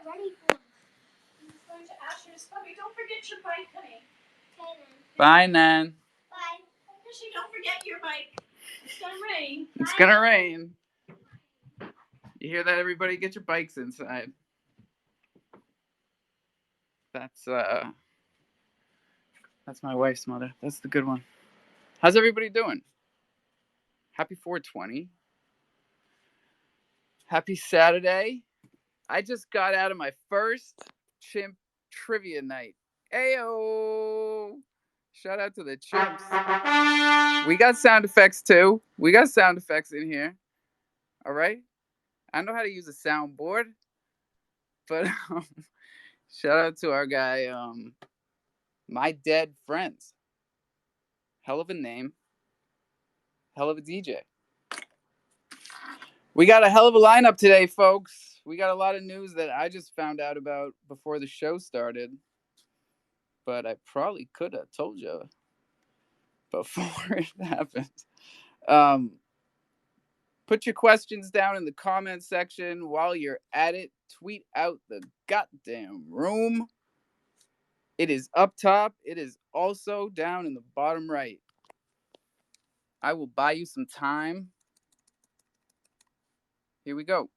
ready for him. I'm just going to Asher's puppy. Don't forget your bike, honey. Okay, then. Bye, Nan. Bye. Fishy, don't forget your bike. It's gonna rain. It's gonna rain. You hear that, everybody? Get your bikes inside. That's my wife's mother. That's the good one. How's everybody doing? Happy 420. Happy Saturday. I just got out of my first chimp trivia night. Ayo! Shout out to the chimps. We got sound effects too. We got sound effects in here. All right? I know how to use a soundboard. But shout out to our guy, My Dead Friends. Hell of a name. Hell of a DJ. We got a hell of a lineup today, folks. We got a lot of news that I just found out about before the show started. But I probably could have told you before it happened. Put your questions down in the comment section. While you're at it, tweet out the goddamn room. It is up top. It is also down in the bottom right. I will buy you some time. Here we go.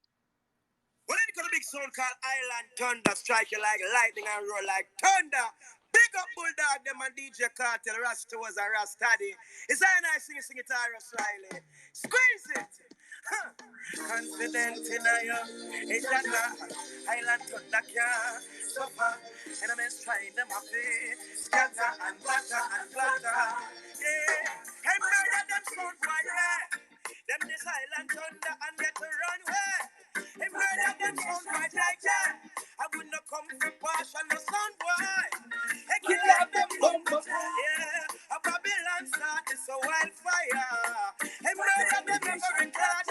When it got a big sound called Island Thunder, strike you like lightning and roll like thunder. Big up Bulldog, them and DJ Cartel, Rasta was a Rastadi. It's how nice sing it slightly. Squeeze it. Huh. Confident in you, it's just Island Thunder can't suffer. Enemies trying them up there, scatter and batter and flatter. Yeah, hey, murder them sound right there. Them this Island Thunder and get to run away. Hey, murder them sound right like that. I would not come from passion no sound boy. Hey, kill out them bumper. Yeah, a Babylon start is a wildfire. Hey, murder them never in touch.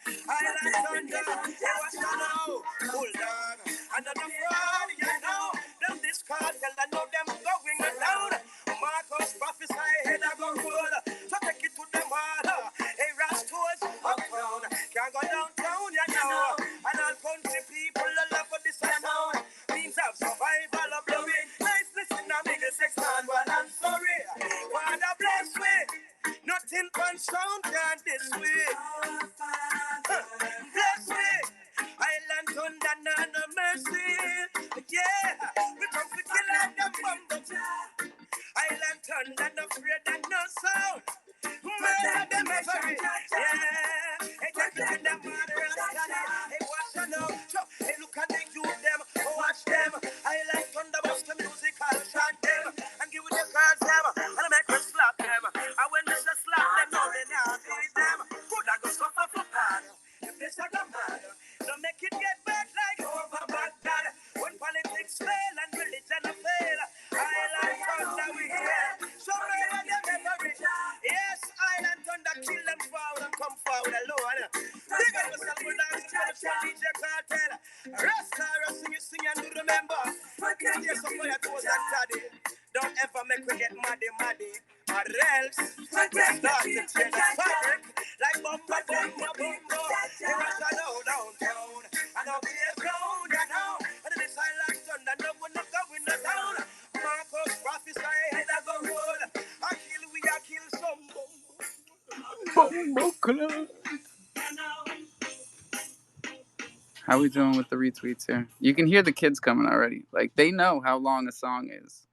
Island Thunder, hey, what's you know? Bulldog, another fraud, you know. Them this cartel, I know them going down. Marcus prophesy, head I go roll. So take it to them all. Hey, Rastos, uptown, can't go downtown, you know. And all country people, I love what this sound. Means of survival of loving. Nice listen, I'm making sex man, well, I'm sorry. Father bless me. Nothing but sound can this way. Bless me. Island Thunder, no mercy. Yeah, we come to kill out them bumbles. Island Thunder, no afraid and no sound. Murder them every. Yeah, hey, take it in the mother and study. Hey, watch them now. Hey, look at the youth them. Watch them. Island Thunder, bust the music, I'll shot them. And give it the cards them. And I make them slap them. And when they slap them, now they now beat them. Good, I go suffer for bad. If they say I'm mad, don't make it get back like over Baghdad. When politics fail and religion fail, Island Thunder we here. So murder them every. Yes, Island Thunder kill them forward and come forward alone. Big up yourself with that DJ Cartel. Rasta, sing and you remember. Forget your support toes and taddy. Don't ever make me get maddy. Or else, start to change the fabric. Like bumper. Here I go downtown. I know be a ground, you know. And this Island Thunder, no one not going to town. Marcus prophesy, head I go roll. I kill some How we doing with the retweets here? You can hear the kids coming already. Like, they know how long a song is.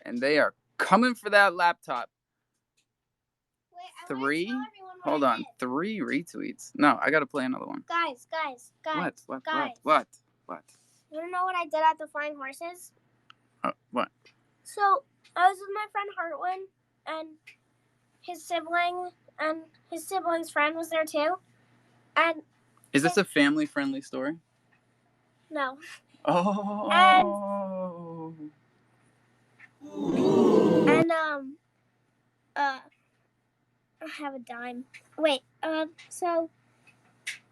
And they are coming for that laptop. Wait, 3? Hold on. 3 retweets. No, I got to play another one. Guys. What? Guys. What? You want to know what I did at the Flying Horses? What? So, I was with my friend Hartwin, and his sibling's friend was there too. And is this a family-friendly story? No. Oh. And I have a dime. Wait, so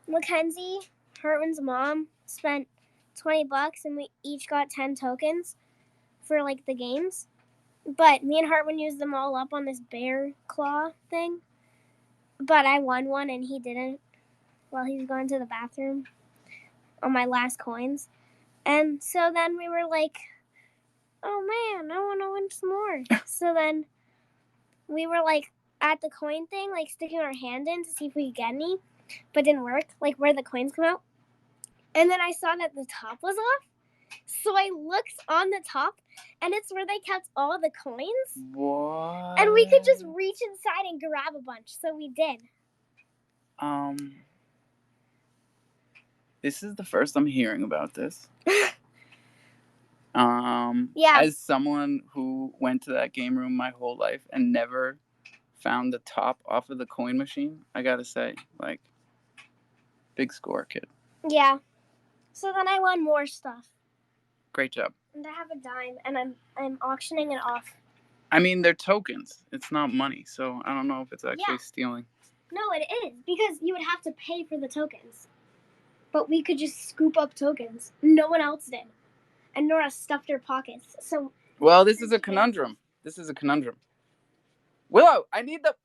Mackenzie, Hartwin's mom, spent $20 and we each got 10 tokens for like the games. But me and Hartwin used them all up on this bear claw thing. But I won one and he didn't while he was going to the bathroom. on my last coins. And so then we were like, oh man, I want to win some more. So then we were like at the coin thing, like sticking our hand in to see if we could get any, but it didn't work, like where the coins come out. And then I saw that the top was off. So I looked on the top, and it's where they kept all the coins. What? And we could just reach inside and grab a bunch, so we did. This is the first I'm hearing about this. Yeah. As someone who went to that game room my whole life and never found the top off of the coin machine, I gotta say, like, big score, kid. Yeah. So then I won more stuff. Great job. And I have a dime, and I'm auctioning it off. I mean, they're tokens. It's not money, so I don't know if it's actually stealing. No, it is, because you would have to pay for the tokens. But we could just scoop up tokens. No one else did. And Nora stuffed her pockets. So. Well, this is a conundrum. Willow, I need the...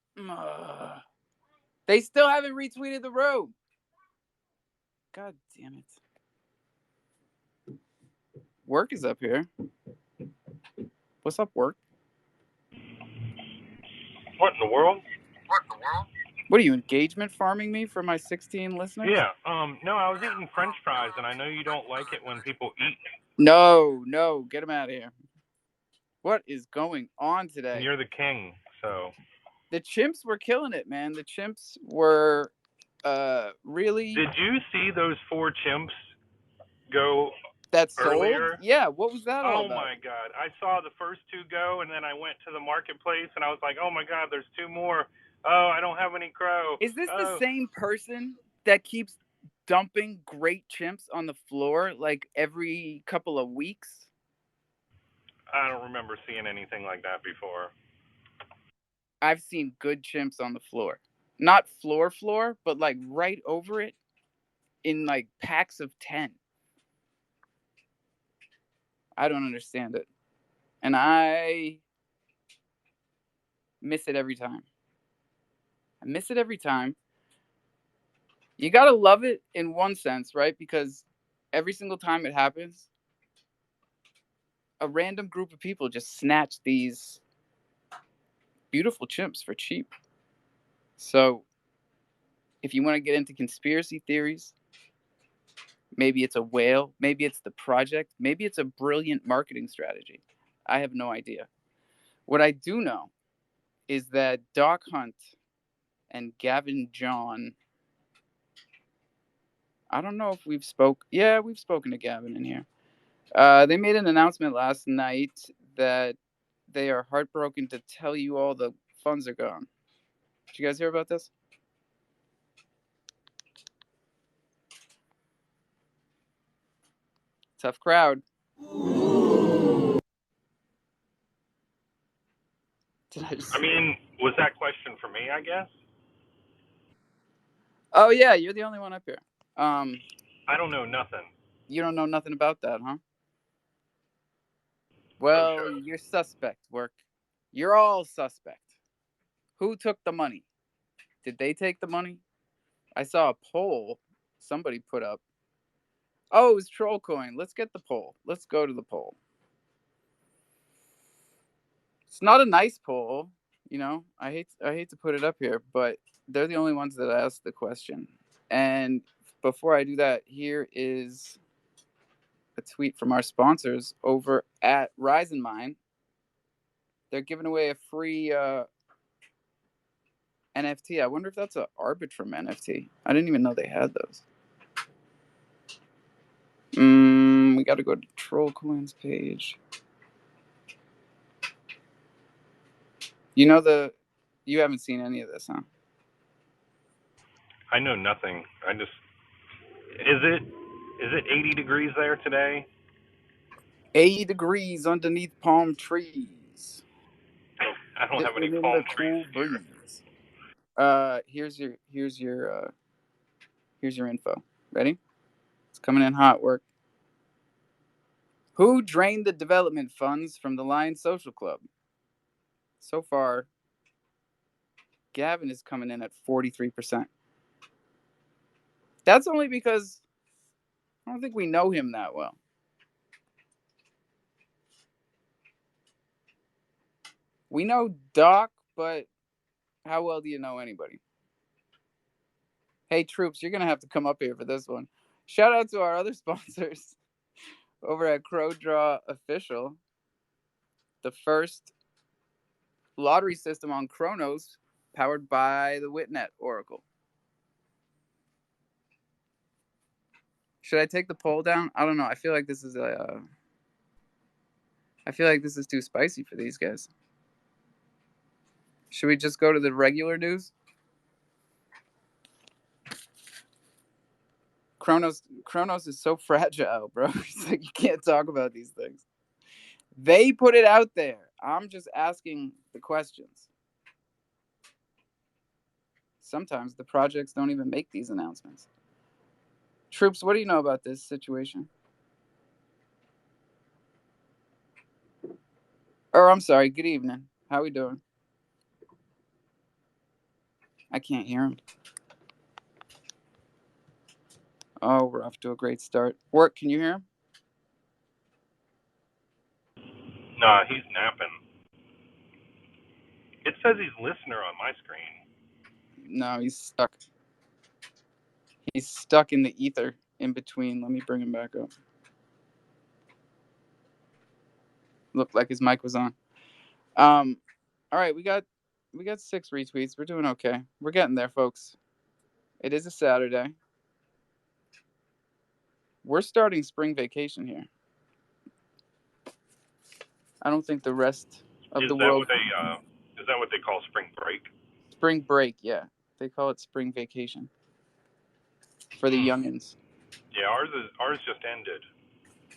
They still haven't retweeted the robe. God damn it. Work is up here. What's up, Work? What in the world? What are you, engagement farming me for my 16 listeners? Yeah. No, I was eating French fries, and I know you don't like it when people eat. No, get them out of here. What is going on today? And you're the king, so. The chimps were killing it, man. The chimps were really... Did you see those 4 chimps go that sold? Earlier? Yeah, what was that all about? Oh my God. I saw the first 2 go, and then I went to the marketplace, and I was like, oh my God, there's 2 more. Oh, I don't have any crow. Is this the same person that keeps dumping great chimps on the floor like every couple of weeks? I don't remember seeing anything like that before. I've seen good chimps on the floor. Not floor, but like right over it in like packs of 10. I don't understand it. And I miss it every time. You gotta love it in one sense, right? Because every single time it happens, a random group of people just snatch these beautiful chimps for cheap. So if you want to get into conspiracy theories, maybe it's a whale, maybe it's the project, maybe it's a brilliant marketing strategy. I have no idea. What I do know is that Doc Hunt and Gavin John, I don't know if we've spoken to Gavin in here. They made an announcement last night that they are heartbroken to tell you all the funds are gone. Did you guys hear about this? Tough crowd. I mean, was that question for me, I guess? Oh, yeah, you're the only one up here. I don't know nothing. You don't know nothing about that, huh? Well, sure. You're suspect, Work. You're all suspect. Who took the money? Did they take the money? I saw a poll somebody put up. Oh, it was Trollcoin. Let's get the poll. Let's go to the poll. It's not a nice poll, you know. I hate to put it up here, but they're the only ones that asked the question. And before I do that, here is a tweet from our sponsors over at Rise and Mine. They're giving away a free NFT. I wonder if that's an Arbitrum NFT. I didn't even know they had those. We got to go to Trollcoin's page. You haven't seen any of this, huh? I know nothing. Is it 80 degrees there today? 80 degrees underneath palm trees. I don't have any palm trees here. Here's your info. Ready? It's coming in hot, Work. Who drained the development funds from the Lions Social Club? So far, Gavin is coming in at 43%. That's only because I don't think we know him that well. We know Doc, but how well do you know anybody? Hey, Troops, you're going to have to come up here for this one. Shout out to our other sponsors over at Crow Draw Official, the first lottery system on Chronos powered by the Witnet Oracle. Should I take the poll down? I don't know. I feel like this is too spicy for these guys. Should we just go to the regular news? Chronos is so fragile, bro. It's like you can't talk about these things. They put it out there. I'm just asking the questions. Sometimes the projects don't even make these announcements. Troops, what do you know about this situation? Or I'm sorry, good evening. How we doing? I can't hear him. Oh, we're off to a great start. Work, can you hear him? Nah, he's napping. It says he's listener on my screen. No, he's stuck. He's stuck in the ether in between. Let me bring him back up. Looked like his mic was on. All right, we got 6 retweets. We're doing okay. We're getting there, folks. It is a Saturday. We're starting spring vacation here. I don't think the rest of the world. Is that what they call spring break? Spring break, yeah. They call it spring vacation for the youngins. Yeah, ours just ended. So,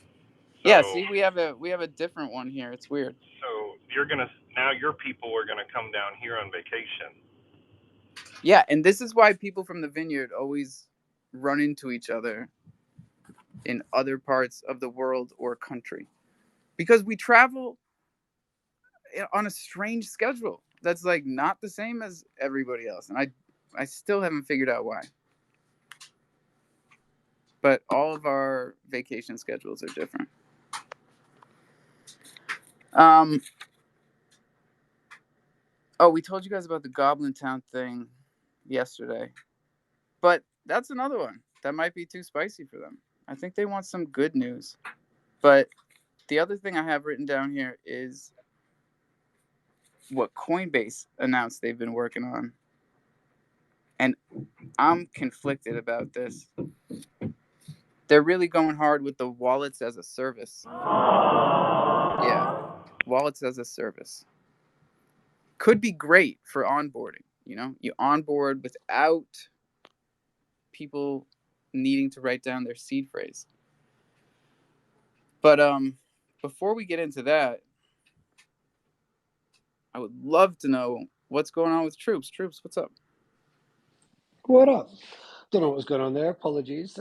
yeah, see, we have a different one here. It's weird. So your people are gonna come down here on vacation. Yeah, and this is why people from the vineyard always run into each other in other parts of the world or country, because we travel on a strange schedule that's like not the same as everybody else, and I still haven't figured out why. But all of our vacation schedules are different. Oh, we told you guys about the Goblin Town thing yesterday, but that's another one that might be too spicy for them. I think they want some good news. But the other thing I have written down here is what Coinbase announced they've been working on. And I'm conflicted about this. They're really going hard with the wallets as a service. Yeah, wallets as a service. Could be great for onboarding. You know, you onboard without people needing to write down their seed phrase. But before we get into that, I would love to know what's going on with Troops. Troops, what's up? What up? Don't know what was going on there. Apologies.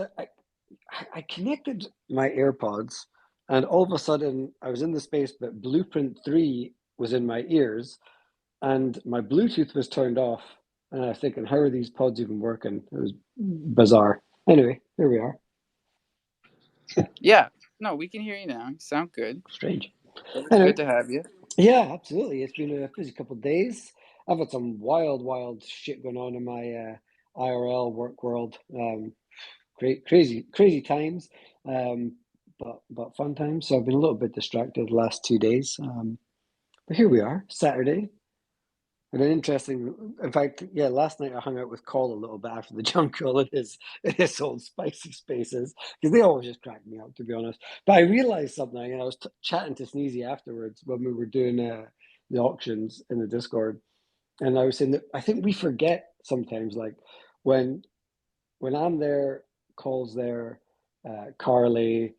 I connected my AirPods, and all of a sudden I was in the space, but Blueprint 3 was in my ears, and my Bluetooth was turned off. And I was thinking, how are these pods even working? It was bizarre. Anyway, here we are. Yeah, no, we can hear you now. You sound good. Strange. It's good to have you. Yeah, absolutely. It's been a busy couple of days. I've had some wild shit going on in my IRL work world. Crazy times, but fun times. So I've been a little bit distracted the last 2 days. But here we are, Saturday. And in fact, yeah, last night I hung out with Cole a little bit after the jungle in his old spicy spaces, because they always just crack me up, to be honest. But I realized something, and I was chatting to Sneezy afterwards when we were doing the auctions in the Discord, and I was saying that I think we forget sometimes, like when I'm there, Cole's there, Carly,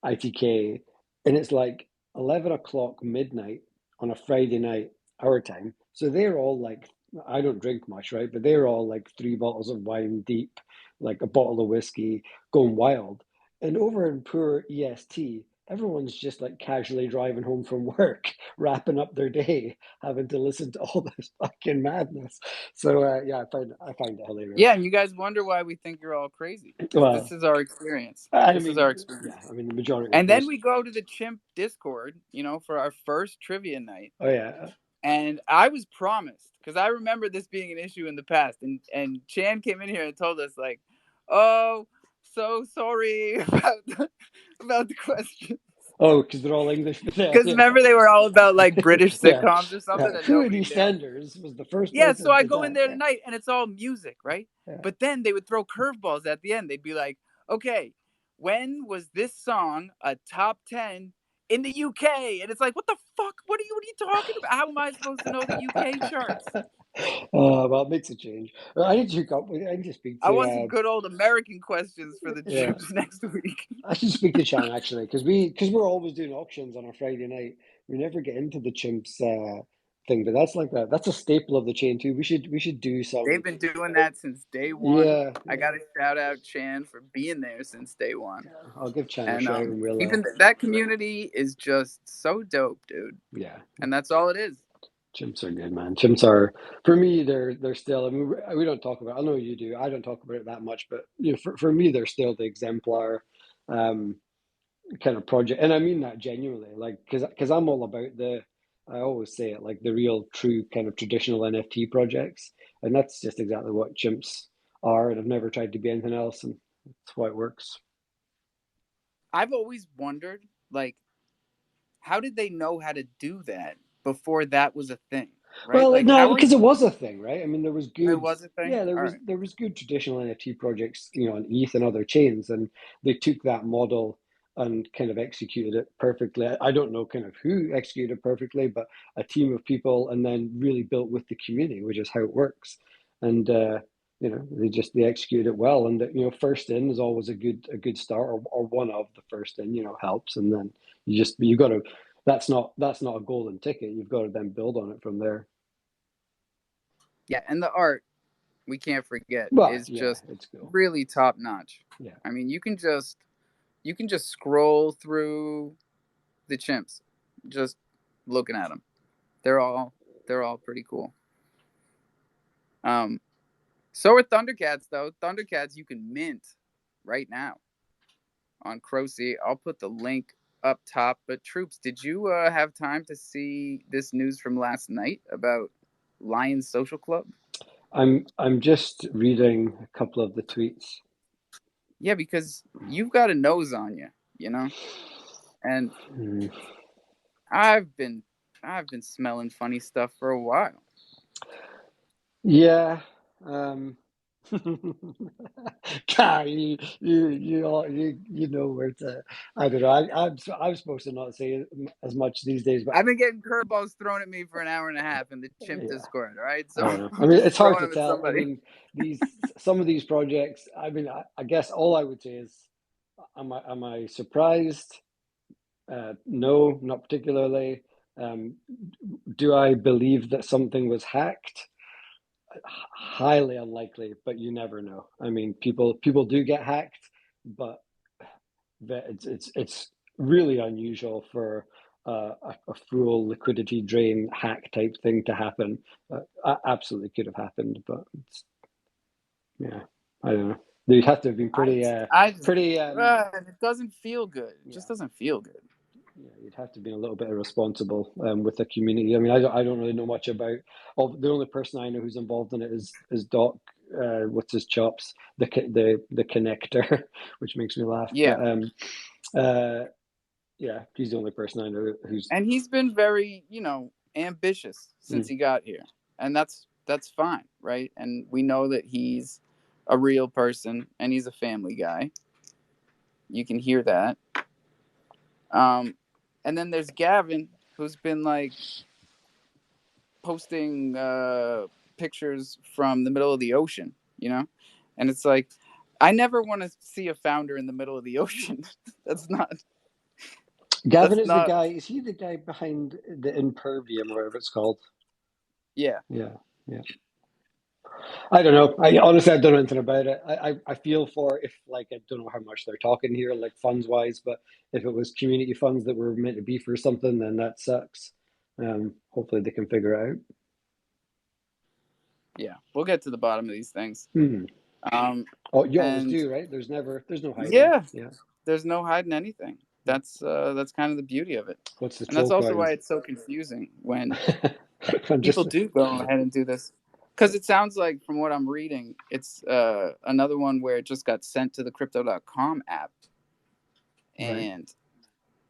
ITK, and it's like 11 o'clock midnight on a Friday night, our time. So they're all like, I don't drink much, right? But they're all like 3 bottles of wine deep, like a bottle of whiskey, going wild. And over in poor EST, everyone's just like casually driving home from work, wrapping up their day, having to listen to all this fucking madness. So yeah, I find it hilarious. Yeah, and you guys wonder why we think you're all crazy, because Well, this is our experience. I This is mean, our experience. yeah, I mean the majority of And then those. we go to the Chimp Discord, for our first trivia night. Oh yeah. And I was promised, because I remember this being an issue in the past, and Chan came in here and told us like, "Oh, so sorry about the question." Oh, because they're all English. Because Yeah. remember they were all about like British Yeah. sitcoms or something that Who are nobody these knew. senders was the first Yeah, so person I to go in attack. there Yeah. tonight and it's all music, right? Yeah. But then they would throw curveballs at the end. They'd be like, "Okay, when was this song a top 10 in the UK?" And it's like, what the fuck? What are you talking about? How am I supposed to know the UK charts? Well, it makes a change. I need to hook up with. I need to speak I to. want some good old American questions for the Yeah, Chips next week. I should speak to Chan actually, because we're always doing auctions on a Friday night. We never get into the chimps thing, but that's a staple of the chain too. We should do They've some. been doing that since day one. Yeah, I yeah. got to shout out Chan for being there since day one. I'll give Chan a And shout, and we'll. even that community is just so dope, dude. Yeah, And that's all it is. chimps are good, man. Chimps are, for me, they're still. I mean, we don't talk about. I know you do. I don't talk about it that much, but for me, they're still the exemplar. Um, Kind of project, and I mean that genuinely, like because I'm all about I always say it, like the real true kind of traditional NFT projects, and that's just exactly what chimps are, and I've never tried to be anything else, and that's why it works. I've always wondered, like, how did they know how to do that before that was a thing, right? Well, Like, no, how are because you? it was a thing, right? I mean, there was It good, was a thing. yeah, there All was right. there was good traditional NFT projects, on ETH and other chains, and they took that model and kind of executed it perfectly. I don't know kind of who executed it perfectly, but a team of people, and then really built with the community, which is how it works. And they executed it well, and first in is always a good start, or one of the first in, helps, and then you got to. That's not a golden ticket. You've got to then build on it from there. Yeah, and the art we can't forget Well, is yeah, just it's cool. really top notch. Yeah. I mean, you can just scroll through the chimps, just looking at them. They're all pretty cool. So are Thundercats though. Thundercats you can mint right now on Crocy. I'll put the link up top. But Troops, did you have time to see this news from last night about Lions Social Club? I'm just reading a couple of the tweets. Yeah, because you've got a nose on you, and I've been smelling funny stuff for a while. Yeah. You know where to. I don't know. I'm supposed to not say as much these days, but I've been getting curveballs thrown at me for an hour and a half in the Chimp yeah. Discord. All right, so I don't know. I I'm mean, just it's hard throwing to them at tell. I somebody. mean, some of these projects. I mean, I guess all I would say is, am I surprised? No, not particularly. Do I believe that something was hacked? Highly unlikely, but you never know. I mean, people do get hacked, but it's really unusual for a full liquidity drain hack type thing to happen. Absolutely could have happened, but yeah, I don't know. They'd have to have been pretty, It doesn't feel good. It yeah. just doesn't feel good. Yeah, you'd have to be a little bit irresponsible with the community. I mean, I don't really know much about. The only person I know who's involved in it is Doc. What's his chops? The connector, which makes me laugh. Yeah, But yeah, he's the only person I know who's. and he's been very, ambitious since he got here, and that's fine, right? And we know that he's a real person and he's a family guy. You can hear that. And then there's Gavin, who's been like posting pictures from the middle of the ocean, and it's like, I never want to see a founder in the middle of the ocean. That's not. Gavin That's is the not. guy. Is he the guy behind the Impervium or whatever it's called? Yeah. Yeah, yeah. I don't know. I honestly, I don't know anything about it. I feel for if, like, I don't know how much they're talking here, like funds wise, but if it was community funds that were meant to be for something, then that sucks. Hopefully they can figure it out. Yeah, we'll get to the bottom of these things. Hmm. Oh, you always And do, right? There's no hiding. yeah, Yeah. there's no hiding anything. That's kind of the beauty of it. What's the And that's troll also coin? why it's so confusing when I'm people just do go ahead and do this. Because it sounds like, from what I'm reading, it's another one where it just got sent to the crypto.com app. right. And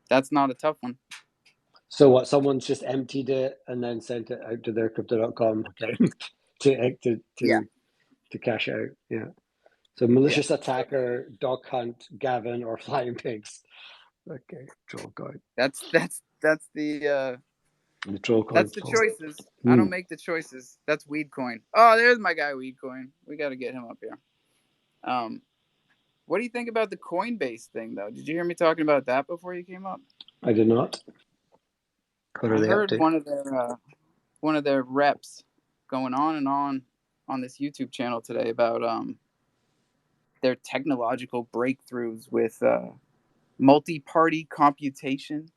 that's not a tough one. So what? Someone's just emptied it and then sent it out to their crypto.com account Yeah. to cash out. Yeah. So malicious attacker, dog hunt, Gavin, or flying pigs. Okay, troll coin. That's the The troll coin. that's the choices. I don't make the choices. That's Weed Coin. Oh, there's my guy Weed Coin. We got to get him up here. What do you think about the Coinbase thing, though? Did you hear me talking about that before you came up? I did not. What are I they up heard to? one of their reps going on and on this YouTube channel today about their technological breakthroughs with multi-party computation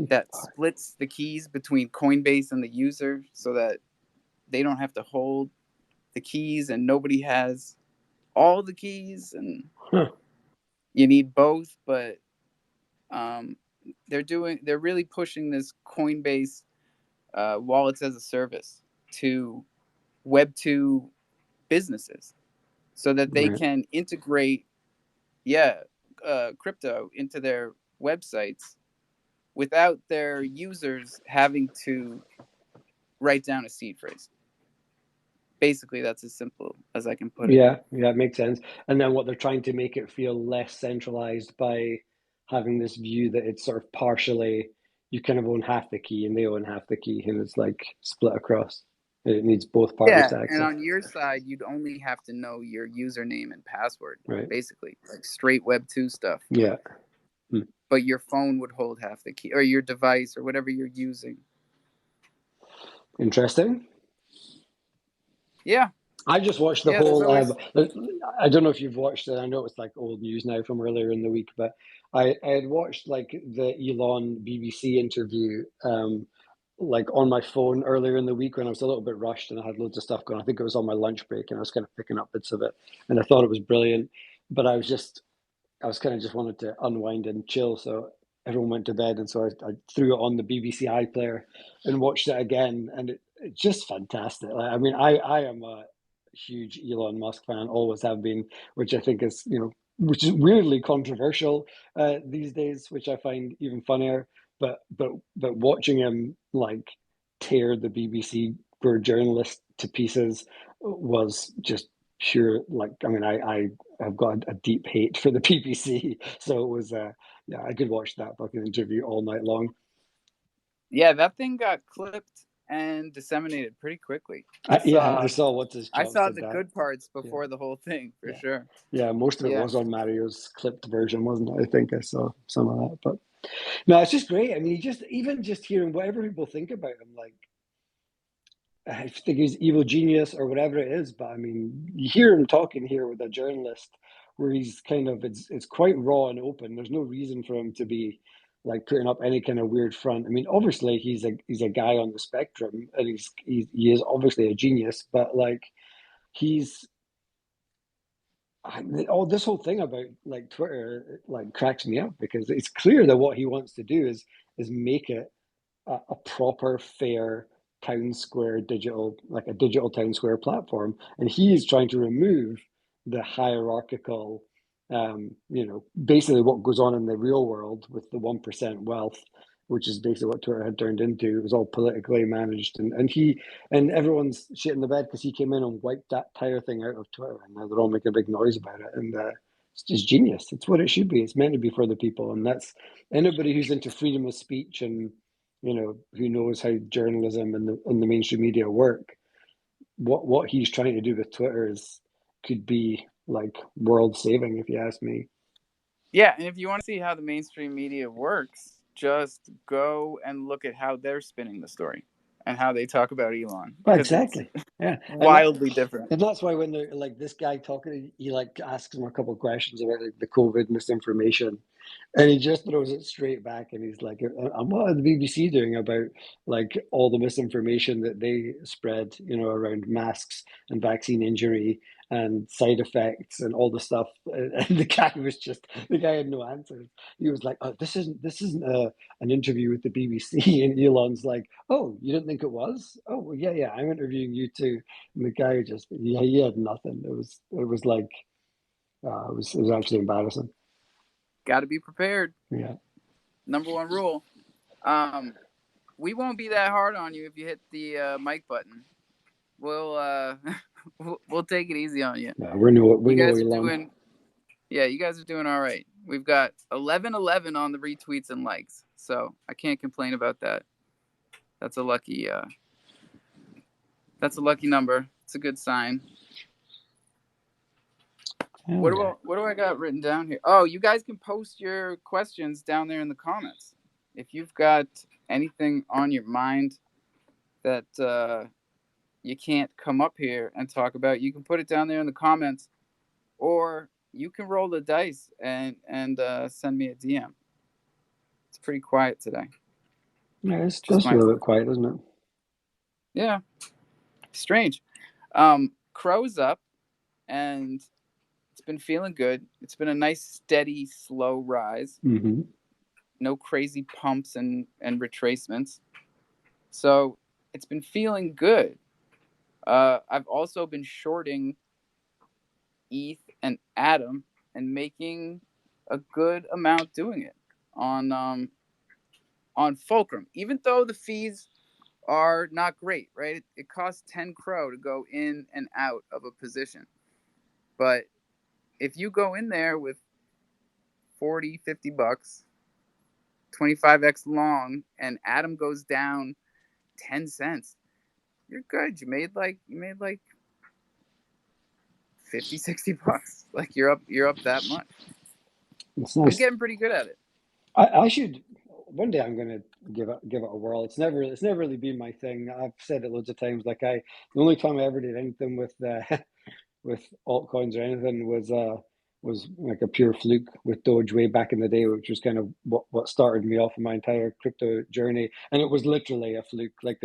that splits the keys between Coinbase and the user so that they don't have to hold the keys and nobody has all the keys, and you need both. But they're really pushing this Coinbase wallets as a service to Web 2 businesses so that they can integrate crypto into their websites without their users having to write down a seed phrase. Basically, that's as simple as I can put it. Yeah, it makes sense. And then what they're trying to make it feel less centralized by having this view that it's sort of partially, you kind of own half the key and they own half the key, and it's like split across. It needs both parties to access. And on your side, you'd only have to know your username and password, right? Basically, like straight Web 2 stuff. Yeah. But your phone would hold half the key, or your device, or whatever you're using. Interesting. Yeah. I just watched the whole. I don't know if you've watched it. I know it's like old news now from earlier in the week, but I had watched like the Elon BBC interview, like on my phone earlier in the week when I was a little bit rushed and I had loads of stuff going. I think it was on my lunch break and I was kind of picking up bits of it, and I thought it was brilliant. But I was kind of just wanted to unwind and chill, so everyone went to bed, and so I threw it on the BBC iPlayer and watched it again, and it's just fantastic. Like, I mean, I am a huge Elon Musk fan, always have been, which I think is, which is weirdly controversial these days, which I find even funnier. But watching him like tear the BBC for journalists to pieces was just pure, like, I mean, I have got a deep hate for the BBC, so it was I could watch that fucking interview all night long. Yeah, that thing got clipped and disseminated pretty quickly. I saw what's his. I saw the good parts before the whole thing, for sure. Yeah, most of it was on Mario's clipped version, wasn't it? I think I saw some of that, but no, it's just great. I mean, even just hearing whatever people think about him, like, I think he's evil genius or whatever it is, but I mean, you hear him talking here with a journalist where he's kind of, it's quite raw and open. There's no reason for him to be like putting up any kind of weird front. I mean, obviously he's a guy on the spectrum, and he is obviously a genius, but like this whole thing about like Twitter like cracks me up, because it's clear that what he wants to do is make it a proper, fair town square digital, like a digital town square platform, and he is trying to remove the hierarchical, basically what goes on in the real world with the 1% wealth, which is basically what Twitter had turned into. It was all politically managed, and everyone's shitting the bed because he came in and wiped that entire thing out of Twitter, and now they're all making a big noise about it. And it's just genius. It's what it should be. It's meant to be for the people, and that's anybody who's into freedom of speech and who knows how journalism and the mainstream media work. What he's trying to do with Twitter could be like world saving, if you ask me. Yeah, and if you want to see how the mainstream media works, just go and look at how they're spinning the story. and how they talk about Elon. Well, 'Cause it's exactly. Yeah. wildly different. And that's why when they're like this guy talking, he like asks him a couple of questions about like the COVID misinformation, and he just throws it straight back, and he's like, "And what are the BBC doing about like all the misinformation that they spread, you know, around masks and vaccine injury and side effects and all the stuff?" And the guy had no answers. He was like, "Oh, this isn't an interview with the BBC." And Elon's like, "Oh, you didn't think it was? Oh, well, yeah, I'm interviewing you too." And the guy just, yeah, he had nothing. It was like, it was actually embarrassing. Got to be prepared. Yeah. Number one rule. We won't be that hard on you if you hit the mic button. We'll we'll take it easy on you. Yeah, we know Elon. You guys are doing all right. We've got 11 on the retweets and likes, so I can't complain about that. That's a lucky number. It's a good sign. What do I got written down here? Oh, you guys can post your questions down there in the comments. If you've got anything on your mind that you can't come up here and talk about, you can put it down there in the comments, or you can roll the dice and send me a DM. It's pretty quiet today. Yeah, it's just a little bit quiet, isn't it? Yeah. Strange. Crow's up, and it's been feeling good. It's been a nice, steady, slow rise. Mm-hmm. No crazy pumps and retracements. So it's been feeling good. I've also been shorting ETH and Atom and making a good amount doing it on Fulcrum, even though the fees are not great, right? It costs 10 Crow to go in and out of a position. But if you go in there with 40, 50 bucks, 25x long, and Atom goes down 10 cents, you're good. You made like 50, 60 bucks. Like you're up that much. It's nice. I'm getting pretty good at it. I should one day. I'm going to give it a whirl. It's never really been my thing. I've said it loads of times. Like the only time I ever did anything with with altcoins or anything was like a pure fluke with Doge way back in the day, which was kind of what started me off in my entire crypto journey. And it was literally a fluke. Like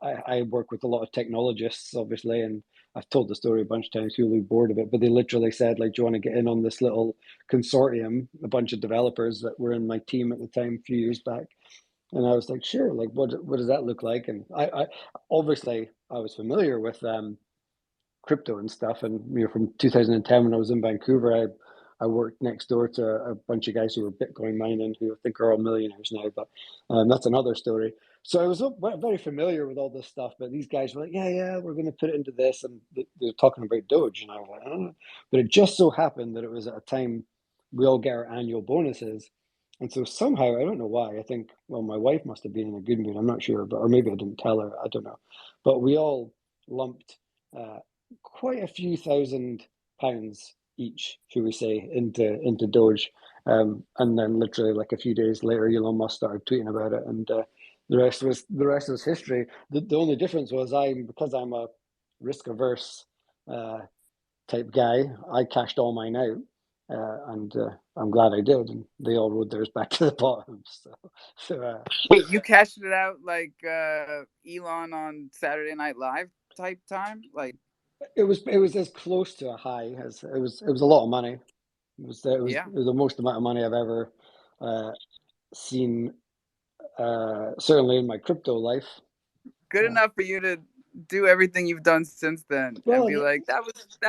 I work with a lot of technologists, obviously, and I've told the story a bunch of times. People are bored of it, but they literally said, like, "Do you want to get in on this little consortium?" A bunch of developers that were in my team at the time, a few years back. And I was like, "Sure." Like, what does that look like? And I obviously I was familiar with crypto and stuff. And from 2010 when I was in Vancouver, I worked next door to a bunch of guys who were Bitcoin mining, who I think are all millionaires now. But that's another story. So I was very familiar with all this stuff. But these guys were like, "Yeah, we're going to put it into this," and they're talking about Doge, and I was like, "Oh." But it just so happened that it was at a time we all get our annual bonuses. And so somehow, I don't know why, I think, well, my wife must have been in a good mood. I'm not sure, or maybe I didn't tell her. I don't know. But we all lumped quite a few £1,000 each, should we say, into Doge, and then literally like a few days later, Elon Musk started tweeting about it, and the rest was history. The only difference was because I'm a risk averse type guy, I cashed all mine out. And I'm glad I did, and they all rode theirs back to the bottom. So wait, you cashed it out like Elon on Saturday Night Live type time, like? It was as close to a high as it was a lot of money. It was the most amount of money I've ever seen, certainly in my crypto life. Good enough for you to do everything you've done since then, and be like, that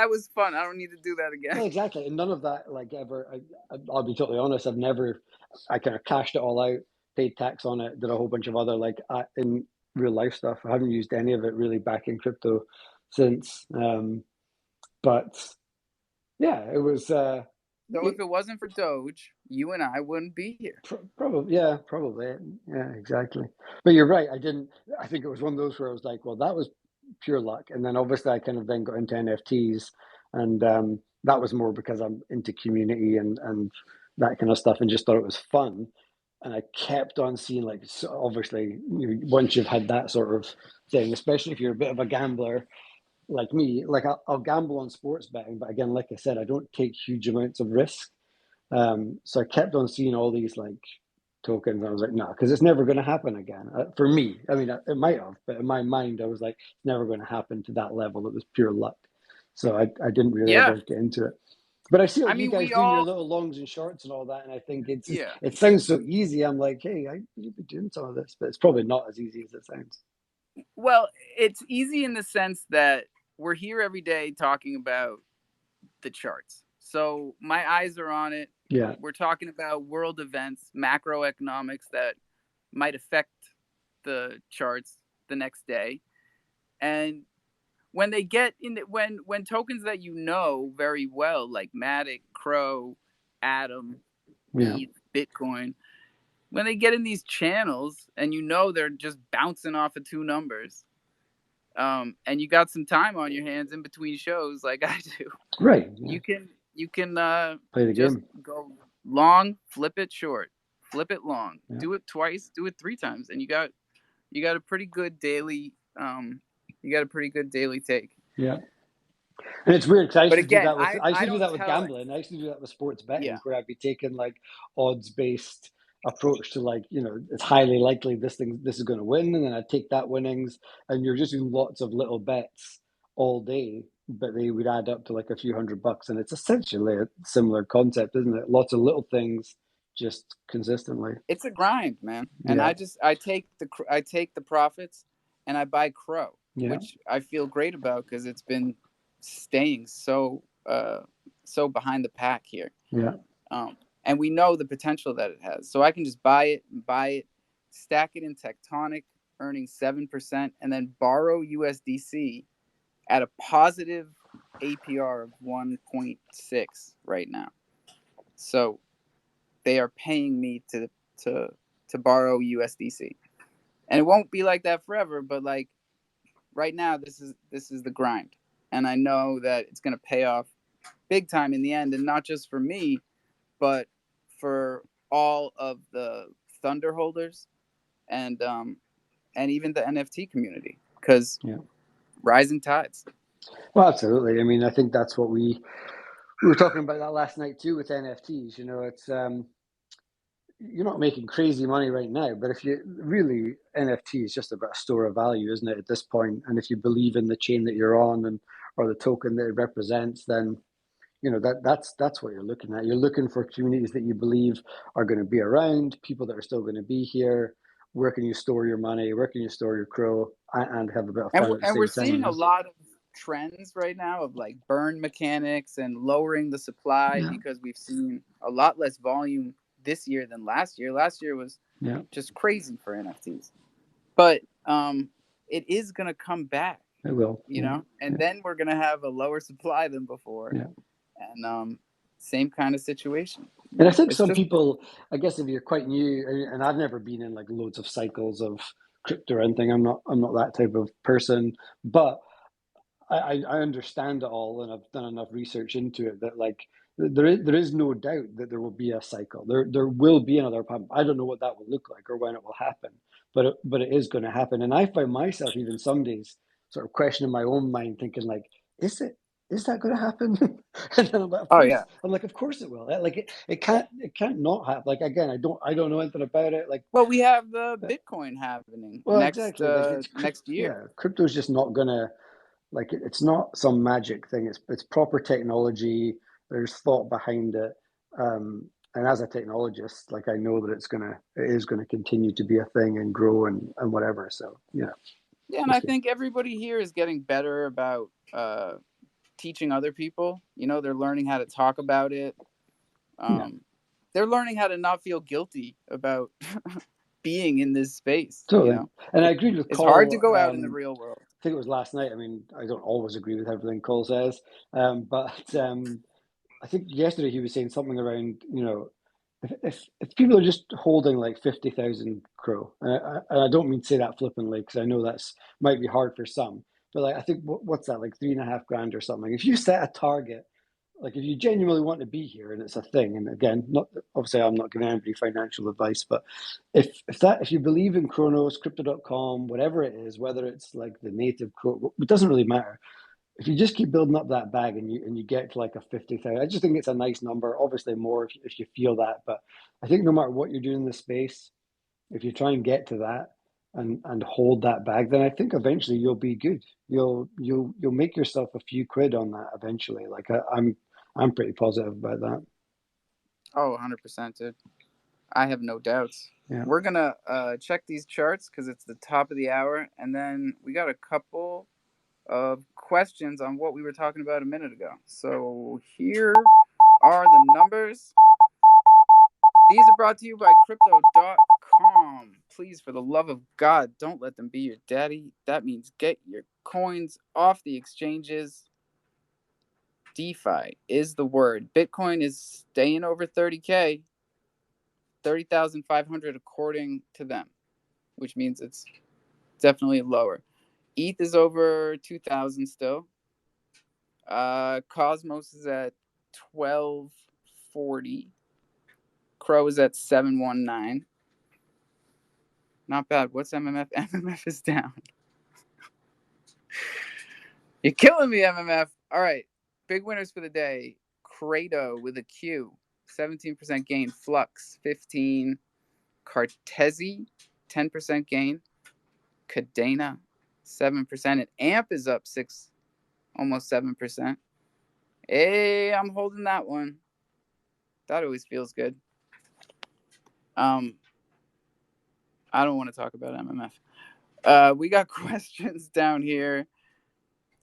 was fun. I don't need to do that again. Well, exactly, and none of that like ever. I'll be totally honest. I kind of cashed it all out, paid tax on it, did a whole bunch of other in real life stuff. I haven't used any of it really back in crypto since. But yeah, it was. So if it wasn't for Doge, you and I wouldn't be here. Probably, yeah, exactly. But you're right. I think it was one of those where I was like, well, that was pure luck. And then obviously I kind of then got into NFTs, and that was more because I'm into community and that kind of stuff, and just thought it was fun. and I kept on seeing, like, so obviously, once you've had that sort of thing, especially if you're a bit of a gambler like me, like I'll gamble on sports betting, but again, like I said, I don't take huge amounts of risk. So I kept on seeing all these like tokens. And I was like, no, because it's never going to happen again. For me, I mean, it might have, but in my mind, I was like, it's never going to happen to that level. It was pure luck. So I didn't really Yeah. ever get into it. But I see I what you mean, guys we doing, your all, little longs and shorts and all that, and I think yeah. it sounds so easy. I'm like, hey, I could be doing some of this, but it's probably not as easy as it sounds. Well, it's easy in the sense that we're here every day talking about the charts. So my eyes are on it. Yeah. We're talking about world events, macroeconomics that might affect the charts the next day. And when they get in, when tokens that you know very well, like Matic, Crow, Atom, Yeah. ETH, Bitcoin, when they get in these channels and you know they're just bouncing off of two numbers, and you got some time on your hands in between shows like I do, Right. Yeah. you can Play the just game. go long, flip it short, flip it long, Yeah. do it twice, do it 3 times, and you got a pretty good daily take. Yeah. And it's weird because I used But to do again, that with I don't tell it. gambling. I used to do that with sports betting, Yeah. where I'd be taking like odds based approach to, like, it's highly likely this is going to win, and then I'd take that winnings, and you're just doing lots of little bets all day, but they would add up to like a few $100, and it's essentially a similar concept, isn't it? Lots of little things just consistently. It's a grind, man. And Yeah. I take the profits and I buy Crow, Yeah. which I feel great about because it's been staying so behind the pack here. Yeah. And we know the potential that it has. So I can just buy it, stack it in Tectonic, earning 7%, and then borrow USDC at a positive APR of 1.6 right now. So they are paying me to borrow USDC, and it won't be like that forever. But like right now, this is the grind, and I know that it's going to pay off big time in the end, and not just for me, but for all of the Thunder holders and even the NFT community, because rising tides. Well, absolutely. I mean, I think that's what we were talking about that last night too with NFTs. It's you're not making crazy money right now, but if you really, NFT is just about a store of value, isn't it, at this point? And if you believe in the chain that you're on, and or the token that it represents, then that's what you're looking at. You're looking for communities that you believe are going to be around, people that are still going to be here. Where can you store your money? Where can you store your Crow and have a bit of fun at the We're same seeing time? a lot of trends right now of like burn mechanics and lowering the supply, because we've seen a lot less volume this year than last year. Last year was just crazy for NFTs, but it is going to come back. It will, and then we're going to have a lower supply than before, and same kind of situation. And I think some people, I guess, if you're quite new, and I've never been in like loads of cycles of crypto or anything. I'm not that type of person, but I understand it all, and I've done enough research into it that like there is no doubt that there will be a cycle. There will be another pump. I don't know what that will look like or when it will happen, but it is going to happen. And I find myself even some days sort of questioning my own mind, thinking like, is that going to happen? And then I'm like, of course. I'm like, of course it will. Like it can't not happen. Like again, I don't know anything about it. Like, well, we have the Bitcoin happening exactly. Like next year. Yeah, crypto's just not gonna. Like it's not some magic thing. It's proper technology. There's thought behind it. And as a technologist, like I know that it is gonna continue to be a thing and grow and whatever. So yeah. Yeah, and I think everybody here is getting better about teaching other people. They're learning how to talk about it. They're learning how to not feel guilty about being in this space. Totally. And I agreed with it's Cole. Hard to go out in the real world. I think it was last night. I mean, I don't always agree with everything Cole says, but I think yesterday he was saying something around, if people are just holding like 50,000 Crow, and I don't mean to say that flippantly because I know that's might be hard for some, but like I think what's that, like 3.5 grand or something. If you set a target like if you genuinely want to be here and it's a thing, and again, not obviously I'm not giving anybody financial advice, but if you believe in Chronos, crypto.com, whatever it is, whether it's like the native code, it doesn't really matter. If you just keep building up that bag and you get to like a 50,000, I just think it's a nice number. Obviously more if you feel that, but I think no matter what you're doing in the space, if you try and get to that and hold that bag, then I think eventually you'll be good. You'll make yourself a few quid on that eventually. Like I'm pretty positive about that. Oh, 100%, dude. I have no doubts. Yeah. We're gonna check these charts because it's the top of the hour, and then we got a couple of questions on what we were talking about a minute ago. So here are the numbers. These are brought to you by crypto.com. Please, for the love of God, don't let them be your daddy. That means get your coins off the exchanges. DeFi is the word. Bitcoin is staying over 30K, 30,500 according to them, which means it's definitely lower. ETH is over 2,000 still. Cosmos is at 1240. Crow is at 719. Not bad. What's MMF? MMF is down. You're killing me, MMF. All right. Big winners for the day. Credo with a Q, 17% gain. Flux, 15. Cartesi, 10% gain. Cadena, 7%. And AMP is up 6, almost 7%. Hey, I'm holding that one. That always feels good. I don't want to talk about MMF. We got questions down here.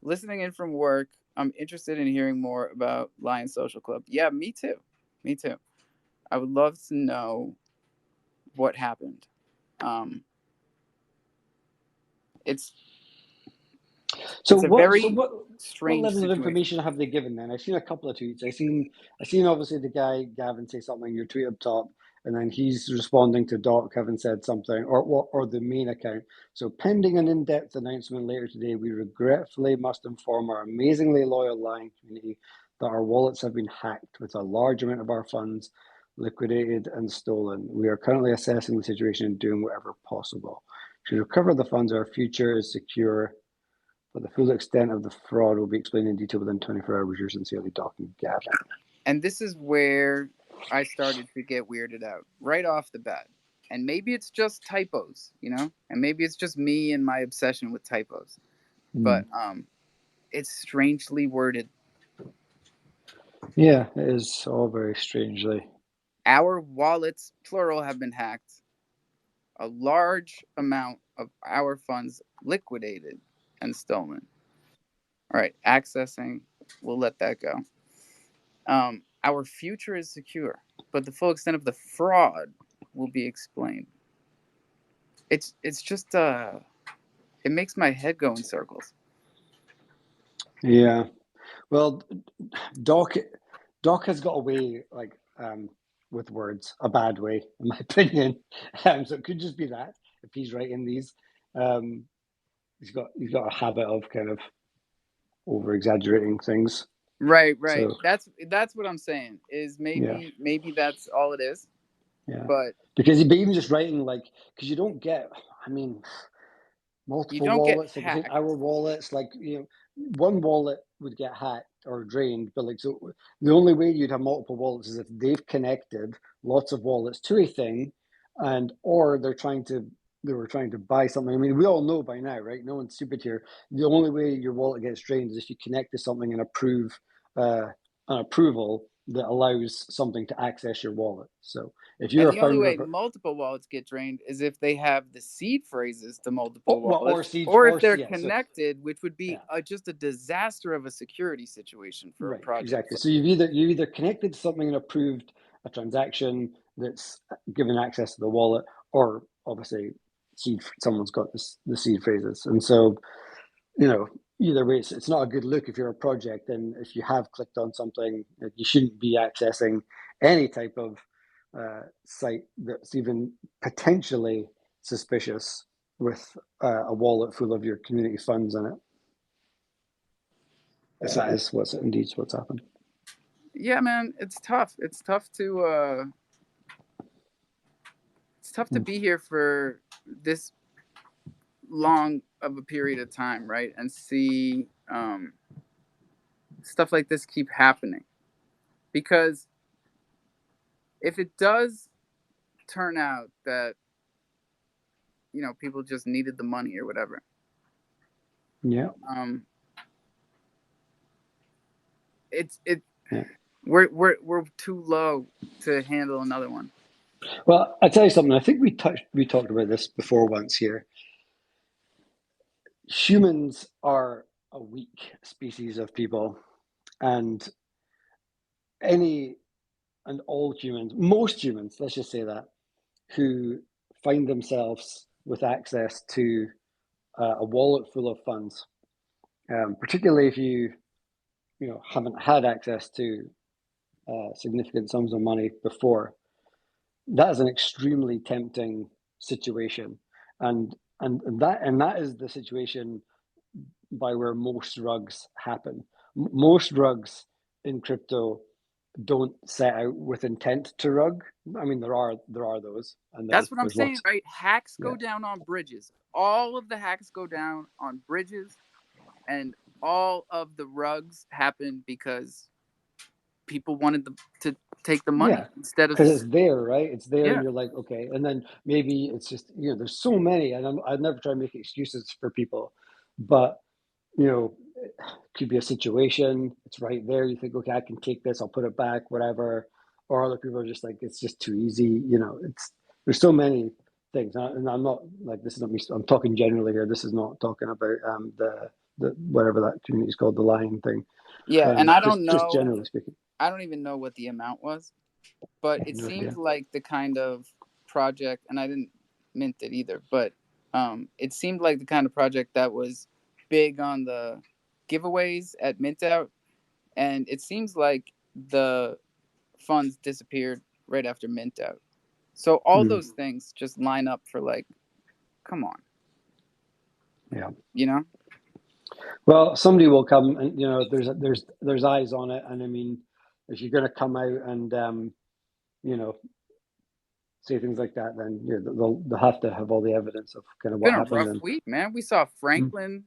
Listening in from work, I'm interested in hearing more about Lion Social Club. Yeah, me too. Me too. I would love to know what happened. It's a very what strange level of situation. information have they given then? I've seen a couple of tweets. I've seen obviously the guy Gavin say something in your tweet up top, and then he's responding to Doc having said something, or the main account. So pending an in-depth announcement later today, we regretfully must inform our amazingly loyal Lion community that our wallets have been hacked with a large amount of our funds liquidated and stolen. We are currently assessing the situation and doing whatever possible to recover the funds. Our future is secure, but the full extent of the fraud will be explained in detail within 24 hours. Yours sincerely, Doc and Gavin. And this is where I started to get weirded out right off the bat. And maybe it's just typos, and maybe it's just me and my obsession with typos. But it's strangely worded. Yeah, it is all very strangely. Our wallets, plural, have been hacked. A large amount of our funds liquidated and stolen. All right, accessing, we'll let that go. Our future is secure, but the full extent of the fraud will be explained. It's just it makes my head go in circles. Yeah, well, Doc has got away with words, a bad way, in my opinion. So it could just be that if he's writing these, he's got a habit of kind of over exaggerating things. Right. So, that's what I'm saying. Is maybe that's all it is. Yeah, but even just writing because you don't get, multiple wallets. Like between our wallets, one wallet would get hacked or drained, but so the only way you'd have multiple wallets is if they've connected lots of wallets to a thing, or they were trying to buy something. I mean, we all know by now, right? No one's stupid here. The only way your wallet gets drained is if you connect to something and approve an approval that allows something to access your wallet. So if you're the only way multiple wallets get drained is if they have the seed phrases to multiple wallets, or if they're connected, which would be just a disaster of a security situation for a project. Exactly. So you either connected to something and approved a transaction that's given access to the wallet, or obviously someone's got the seed phrases, and so either way, it's not a good look if you're a project, and if you have clicked on something, you shouldn't be accessing any type of site that's even potentially suspicious with a wallet full of your community funds in it. If that is what's happened. Yeah, man, it's tough. It's tough to be here for this long of a period of time, right? And see stuff like this keep happening. Because if it does turn out that, people just needed the money or whatever, Yeah. it's Yeah. we're too low to handle another one. Well, I tell you something. I think we talked about this before once here. Humans are a weak species of people, and all humans, most humans, let's just say that, who find themselves with access to a wallet full of funds, particularly if you haven't had access to significant sums of money before. That is an extremely tempting situation, and that is the situation by where most rugs happen. Most rugs in crypto don't set out with intent to rug. I mean, there are those, and That's what I'm there's saying, lots. right? Hacks Yeah, go down on bridges. All of the hacks go down on bridges, and all of the rugs happen because people wanted to take the money yeah, instead of because it's there, right? It's there, and yeah. you're like, okay. And then maybe it's just there's so many, and I'd never try to make excuses for people, but it could be a situation. It's right there. You think, okay, I can take this. I'll put it back, whatever. Or other people are just like, it's just too easy. There's so many things, and I'm not like this is not me. I'm talking generally here. This is not talking about the whatever that community is called, the Lion thing. Yeah, and I don't Just know. generally speaking. I don't even know what the amount was, but it No seemed idea. like the kind of project, and I didn't mint it either, but it seemed like the kind of project that was big on the giveaways at mint out, and it seems like the funds disappeared right after mint out. So all those things just line up for like, come on, Yeah. Well, somebody will come, and there's eyes on it, and I mean, if you're going to come out and you know say things like that, then they'll have to have all the evidence of kind of It's what been a happened. rough And week, man. We saw Franklin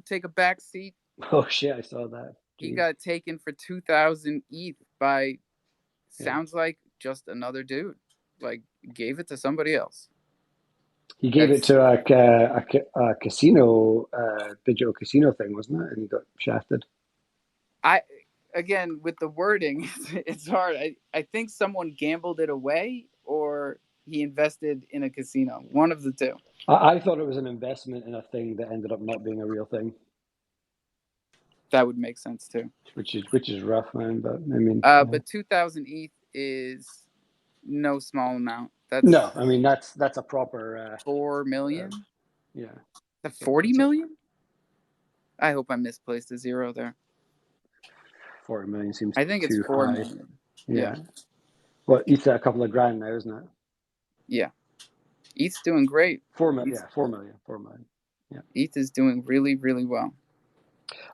take a back seat. oh shit, I saw that. He Jeez. got taken for 2,000 ETH by Yeah. sounds like just another dude. Like gave it to somebody else. He gave it to a casino, digital casino thing, wasn't it? And he got shafted. I again with the wording, it's hard. I think someone gambled it away or he invested in a casino. One of the two. I thought it was an investment in a thing that ended up not being a real thing. That would make sense too. Which is rough, man. But I mean, but 2,000 ETH is no small amount. That's no, I mean that's a proper 4 million. Yeah, The 40 million. I hope I misplaced a zero there. 40 million seems I think it's too 4 high. million. Yeah. Well, ETH's at a couple of grand now, isn't it? Yeah. ETH's doing great. 4 million. Yeah, 4 million. 4 million. Yeah. ETH is doing really, really well.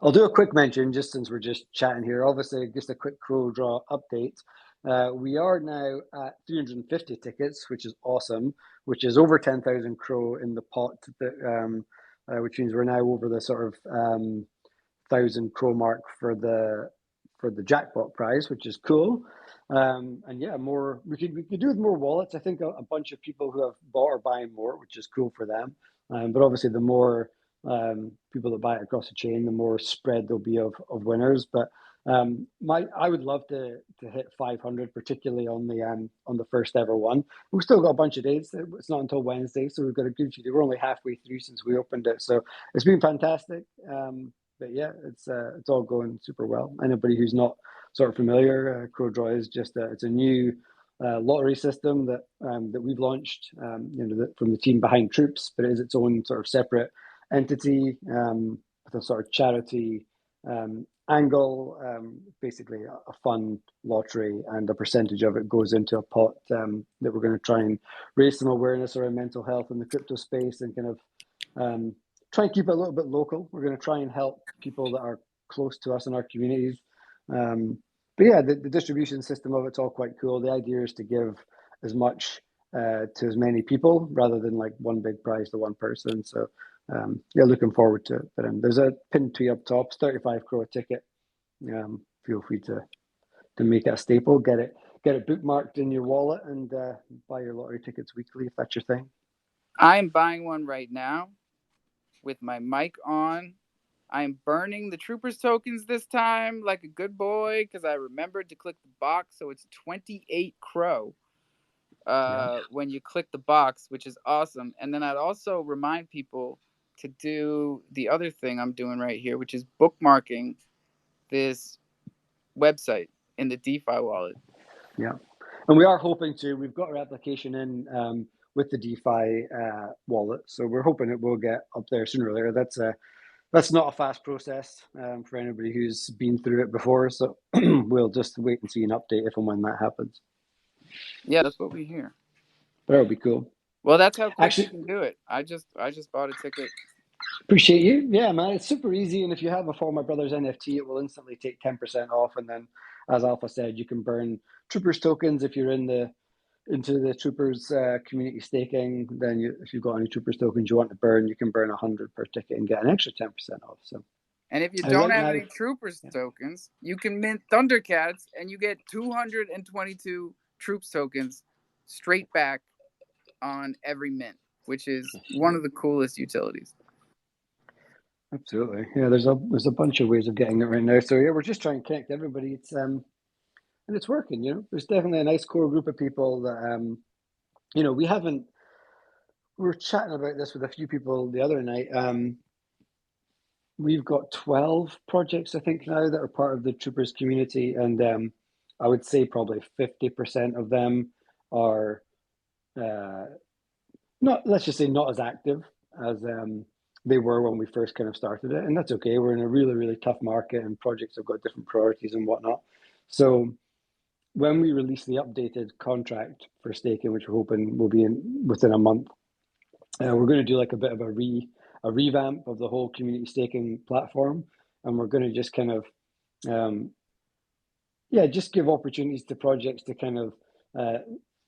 I'll do a quick mention just since we're just chatting here. Obviously, just a quick Crow Draw update. We are now at 350 tickets, which is awesome, which is over 10,000 Crow in the pot, which means we're now over the sort of 1,000 Crow mark for the jackpot prize, which is cool. And yeah, more we could do with more wallets. I think a bunch of people who have bought are buying more, which is cool for them. But obviously, the more people that buy it across the chain, the more spread there'll be of winners. But I would love to hit 500, particularly on the first ever one. We've still got a bunch of days. It's not until Wednesday, so we've got a good few. We're only halfway through since we opened it, so it's been fantastic. But yeah, it's all going super well. Anybody who's not sort of familiar, CrowDraw is just it's a new lottery system that we've launched, from the team behind Troops, but it is its own sort of separate entity with a sort of charity angle. Basically, a fun lottery, and a percentage of it goes into a pot that we're going to try and raise some awareness around mental health in the crypto space, and kind of try and keep it a little bit local. We're going to try and help people that are close to us in our communities. But yeah, the distribution system of it's all quite cool. The idea is to give as much to as many people rather than like one big prize to one person. So yeah, looking forward to it. But there's a pinned tweet up top, it's 35 crore ticket. Feel free to make it a staple. Get it bookmarked in your wallet and buy your lottery tickets weekly if that's your thing. I'm buying one right now with my mic on. I'm burning the Troopers tokens this time like a good boy because I remembered to click the box. So it's 28 crow when you click the box, which is awesome. And then I'd also remind people to do the other thing I'm doing right here, which is bookmarking this website in the DeFi wallet. Yeah. And we are hoping to, we've got our application in with the DeFi wallet. So we're hoping it will get up there sooner or later. That's not a fast process for anybody who's been through it before. So we'll just wait and see an update if and when that happens. Yeah, that's what we hear. That would be cool. Well, that's how quick Actually, you can do it. I just bought a ticket. Appreciate you. Yeah, man, it's super easy. And if you have a For My Brothers NFT, it will instantly take 10% off. And then, as Alpha said, you can burn Troopers tokens if you're into the Troopers community staking. Then if you've got any Troopers tokens you want to burn, you can burn 100 per ticket and get an extra 10% off. So, and if you don't right have now, any Troopers tokens, you can mint Thundercats and you get 222 Troops tokens straight back on every mint, which is one of the coolest utilities. Absolutely. Yeah, there's a bunch of ways of getting it right now. So yeah, we're just trying to connect everybody. It's and it's working, you know. There's definitely a nice core group of people that you know, we were chatting about this with a few people the other night. We've got 12 projects, I think, now that are part of the Troopers community, and I would say probably 50% of them are not, let's just say, not as active as they were when we first kind of started it, and that's okay. We're in a really, really tough market, and projects have got different priorities and whatnot. So when we release the updated contract for staking, which we're hoping will be within a month, we're going to do like a bit of a revamp of the whole community staking platform, and we're going to just kind of just give opportunities to projects to kind of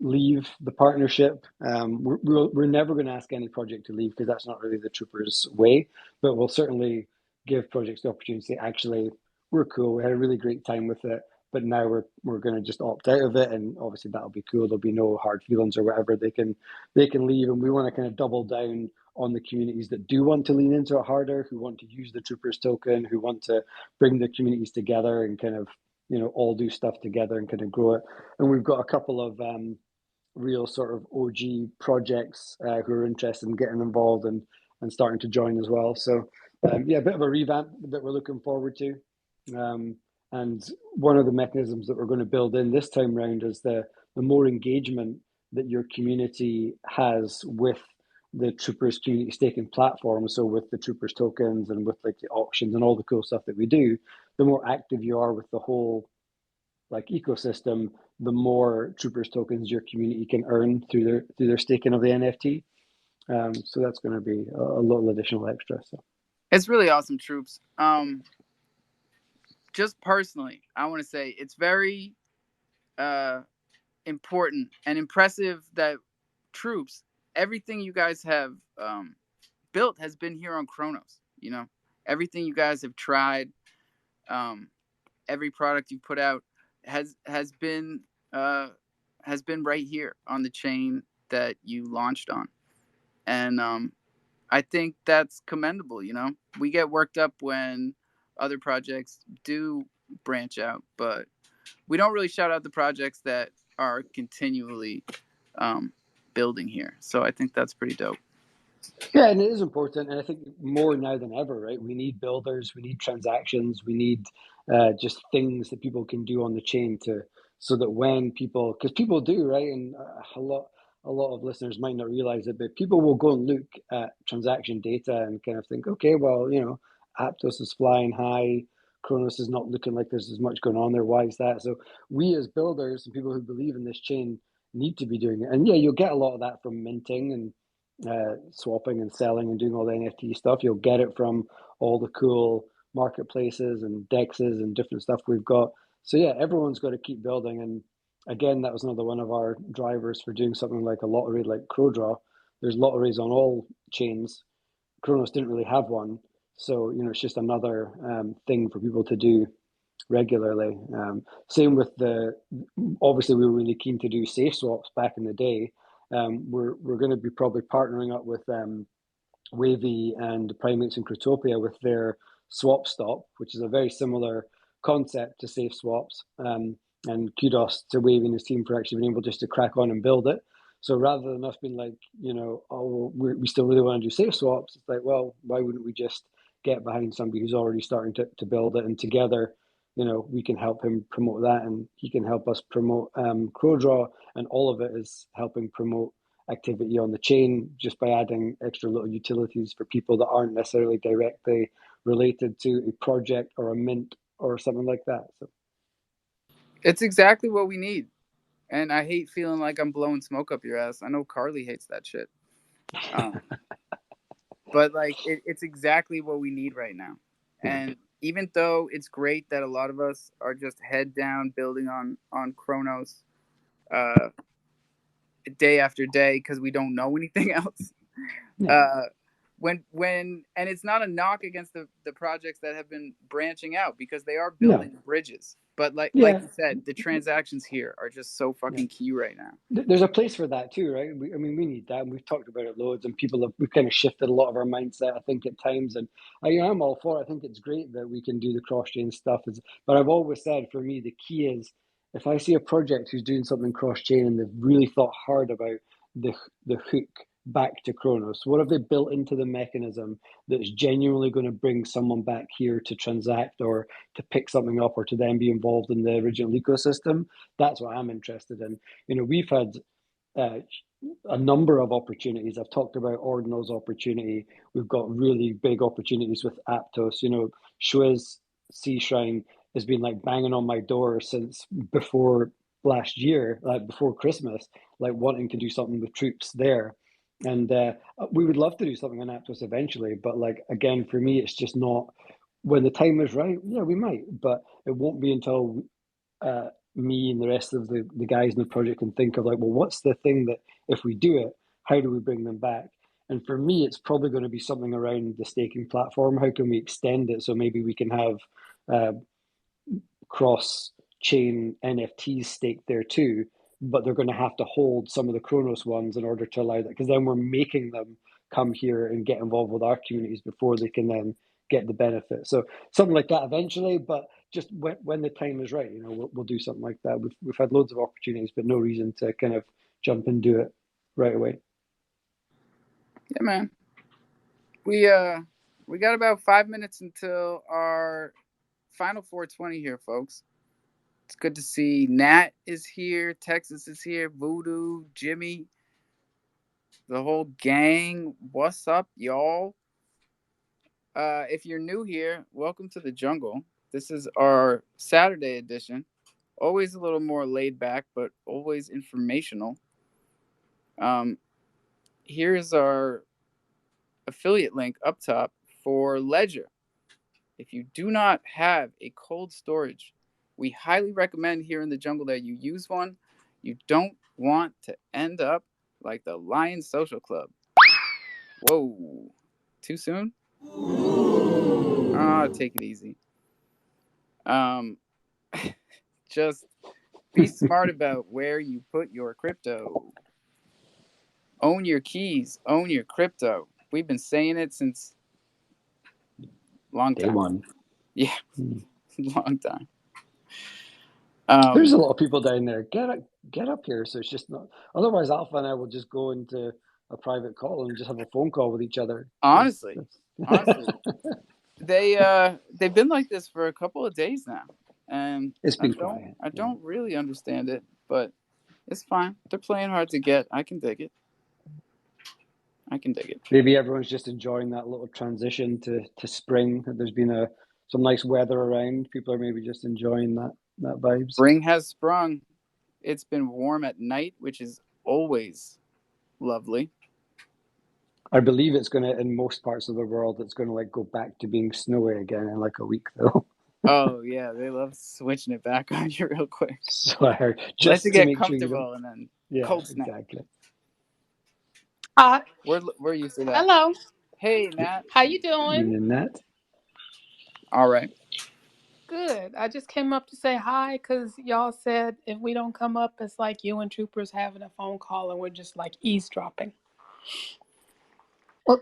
leave the partnership. We're never going to ask any project to leave because that's not really the Troopers way, but we'll certainly give projects the opportunity to say, actually, we're cool, we had a really great time with it, but now we're going to just opt out of it, and obviously that'll be cool. There'll be no hard feelings or whatever. They can leave, and we want to kind of double down on the communities that do want to lean into it harder, who want to use the Troopers token, who want to bring the communities together and kind of, you know, all do stuff together and kind of grow it. And we've got a couple of real sort of OG projects who are interested in getting involved and starting to join as well. So yeah, a bit of a revamp that we're looking forward to. And one of the mechanisms that we're going to build in this time round is the more engagement that your community has with the Troopers community staking platform. So with the Troopers tokens and with like the auctions and all the cool stuff that we do, the more active you are with the whole like ecosystem, the more Troopers tokens your community can earn through their staking of the NFT. So that's going to be a little additional extra. So it's really awesome, Troops. Just personally, I want to say it's very important and impressive that Troops, everything you guys have built has been here on Kronos. You know, everything you guys have tried, every product you put out has been right here on the chain that you launched on, and I think that's commendable. You know, we get worked up when other projects do branch out, but we don't really shout out the projects that are continually building here. So I think that's pretty dope. yeah, and it is important, and I think more now than ever, right? We need builders, we need transactions, we need just things that people can do on the chain so that when people, because people do, right, and a lot of listeners might not realize it, but people will go and look at transaction data and kind of think, okay, well, you know, Aptos is flying high, Kronos is not looking like there's as much going on there. Why is that? So we as builders and people who believe in this chain need to be doing it, and yeah, you'll get a lot of that from minting and swapping and selling and doing all the NFT stuff. You'll get it from all the cool marketplaces and dexes and different stuff we've got. So yeah, everyone's got to keep building. And again, that was another one of our drivers for doing something like a lottery like CrowDraw. There's lotteries on all chains. Kronos didn't really have one, so it's just another thing for people to do regularly. Same with obviously we were really keen to do safe swaps back in the day. We're going to be probably partnering up with Wavy and Primates and Crotopia with their swap stop, which is a very similar concept to safe swaps. And kudos to Wavy and his team for actually being able just to crack on and build it. So rather than us being like, oh, we still really want to do safe swaps, it's like, well, why wouldn't we just get behind somebody who's already starting to build it, and together, we can help him promote that, and he can help us promote CrowDraw, and all of it is helping promote activity on the chain just by adding extra little utilities for people that aren't necessarily directly related to a project or a mint or something like that. So It's exactly what we need. And I hate feeling like I'm blowing smoke up your ass. I know Carly hates that shit. But like it's exactly what we need right now. And even though it's great that a lot of us are just head down building on Kronos day after day because we don't know anything else. When and it's not a knock against the projects that have been branching out, because they are building bridges. But like you said, the transactions here are just so fucking key right now. There's a place for that too, right? We need that, and we've talked about it loads, and we've kind of shifted a lot of our mindset, I think, at times. And I'm all for it. I think it's great that we can do the cross-chain stuff. But I've always said, for me, the key is, if I see a project who's doing something cross-chain and they've really thought hard about the hook back to Kronos, what have they built into the mechanism that's genuinely going to bring someone back here to transact or to pick something up or to then be involved in the original ecosystem? That's what I'm interested in. We've had a number of opportunities. I've talked about Ordinal's opportunity. We've got really big opportunities with Aptos. Shui's Sea Shrine has been like banging on my door since before last year, like before Christmas, like wanting to do something with troops there. And we would love to do something on Aptos eventually, but like, again, for me, it's just not, when the time is right. Yeah, we might, but it won't be until me and the rest of the guys in the project can think of like, well, what's the thing that if we do it, how do we bring them back? And for me, it's probably going to be something around the staking platform. How can we extend it so maybe we can have cross-chain NFTs staked there too, but they're going to have to hold some of the Kronos ones in order to allow that, because then we're making them come here and get involved with our communities before they can then get the benefit. So something like that eventually, but just when the time is right, we'll do something like that. We've had loads of opportunities, but no reason to kind of jump and do it right away. Yeah, man. We got about 5 minutes until our final 420 here, folks. It's good to see Nat is here, Texas is here, Voodoo, Jimmy, the whole gang. What's up, y'all? If you're new here, welcome to the jungle. This is our Saturday edition. Always a little more laid back, but always informational. Here's our affiliate link up top for Ledger. If you do not have a cold storage, we highly recommend here in the jungle that you use one. You don't want to end up like the Lions Social Club. Whoa, too soon? Take it easy. Just be smart about where you put your crypto. Own your keys, own your crypto. We've been saying it since long time. Day one. Yeah, long time. There's a lot of people down there. Get up here. So it's just not. Otherwise, Alpha and I will just go into a private call and just have a phone call with each other. Honestly, they've been like this for a couple of days now, and it's been quiet. I don't really understand it, but it's fine. They're playing hard to get. I can dig it. Maybe everyone's just enjoying that little transition to spring. There's been some nice weather around. People are maybe just enjoying that vibes. Spring has sprung. It's been warm at night, which is always lovely. I believe it's going to, in most parts of the world, it's going to like go back to being snowy again in like a week, though. Oh yeah, they love switching it back on you real quick. So I heard, Let just you to get make sure you don't. comfortable and then Yeah, cold snap. exactly. We're used to that. Hello. Hey Nat. How you doing? Meaning that. All right. Good. I just came up to say hi because y'all said if we don't come up, it's like you and Troopers having a phone call and we're just like eavesdropping. Well,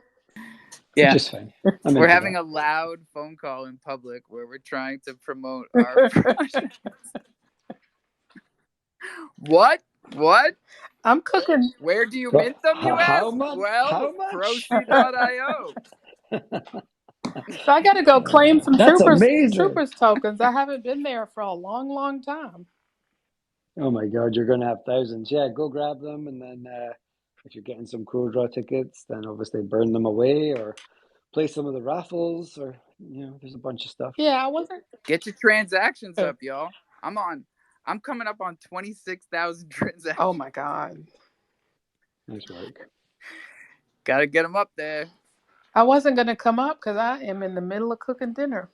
Yeah, Which is fine. I'm we're into having that. a loud phone call in public where we're trying to promote our project. What? I'm cooking. Where do you But mint them, you how ask? much? Well, How much? Croce.io. So I got to go claim some That's Troopers amazing. Troopers tokens. I haven't been there for a long, long time. Oh my God, you're going to have thousands. Yeah, go grab them, and then if you're getting some cool draw tickets, then obviously burn them away or play some of the raffles, or there's a bunch of stuff. Yeah, I wasn't. Get your transactions up, y'all. I'm coming up on 26,000 transactions. Oh my God. Nice work. Gotta get them up there. I wasn't going to come up because I am in the middle of cooking dinner.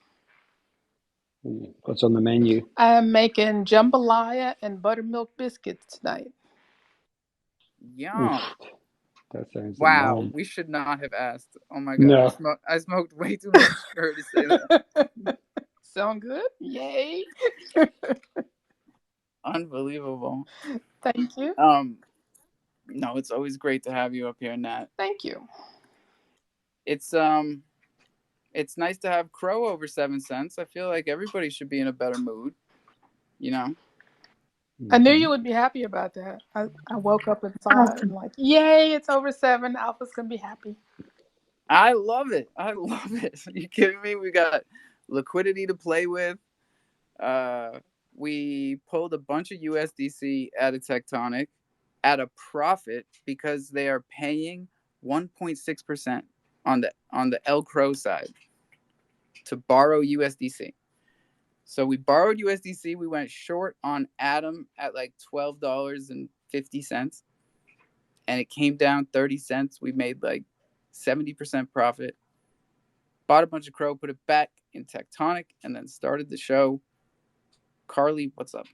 Ooh, what's on the menu? I am making jambalaya and buttermilk biscuits tonight. Yum. Oof, that sounds Wow, bomb. we should not have asked. Oh my God, No. I smoked way too much for her to say that. Sound good? Yay. Unbelievable. Thank you. No, it's always great to have you up here, Nat. Thank you. It's nice to have Crow over 7 cents. I feel like everybody should be in a better mood. I knew you would be happy about that. I woke up and saw it and like, yay, it's over 7. Alpha's going to be happy. I love it. Are you kidding me? We got liquidity to play with. We pulled a bunch of USDC out of Tectonic at a profit because they are paying 1.6% on the El Crow side to borrow USDC. So we borrowed USDC. We went short on Atom at like $12.50, and it came down 30 cents. We made like 70% profit. Bought a bunch of Crow, put it back in Tectonic, and then started the show. Carly, what's up?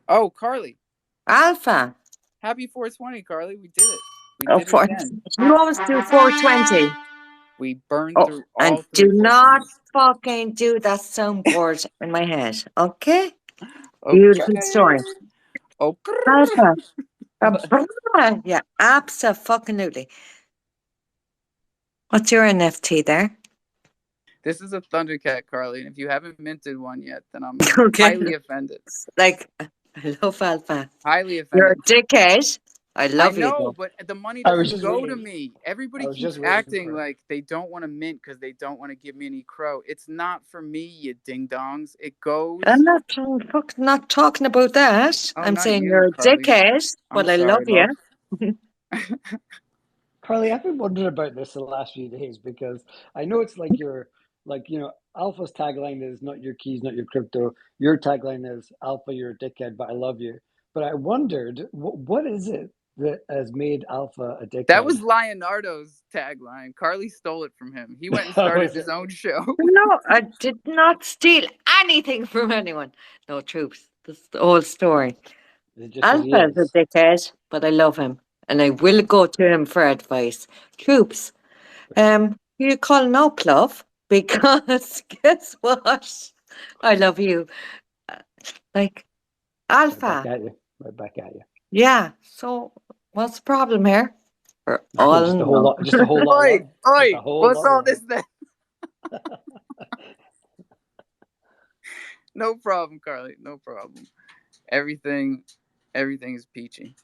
Oh, Carly. Alpha. Happy 420, Carly. We did it. We did it again. You always do 420. We burned through all and 3 do not 420s. fucking do that soundboard in my head, okay? Okay. Beautiful story. Okay. Alpha. Yeah, absolutely. What's your NFT there? This is a Thundercat, Carly, and if you haven't minted one yet, then I'm Okay. highly offended. Like, I love Alpha. Highly You're offended. a dickhead. I love you, know, though. but the money I was doesn't just go waiting. to me. Everybody I was keeps just waiting acting for it. like they don't want to mint because they don't want to give me any Crow. It's not for me, you ding dongs. It goes. I'm not talking about that. Oh, I'm not saying you, you're a Carly. dickhead, I'm but I sorry, love you. Carly, I've been wondering about this the last few days because I know it's like Alpha's tagline is not your keys, not your crypto. Your tagline is Alpha, you're a dickhead, but I love you. But I wondered, what is it that has made Alpha a dickhead? That was Leonardo's tagline. Carly stole it from him. He went and started his own show. No, I did not steal anything from anyone. No, troops. That's the whole story. Alpha is a dickhead, but I love him. And I will go to him for advice. Troops, you call no bluff because guess what? I love you. Like, Alpha. Right back at you. Yeah, so what's the problem here? We're all just a whole lot. Just a whole lot. Oi, what's all this then? No problem, Carly. No problem. Everything is peachy.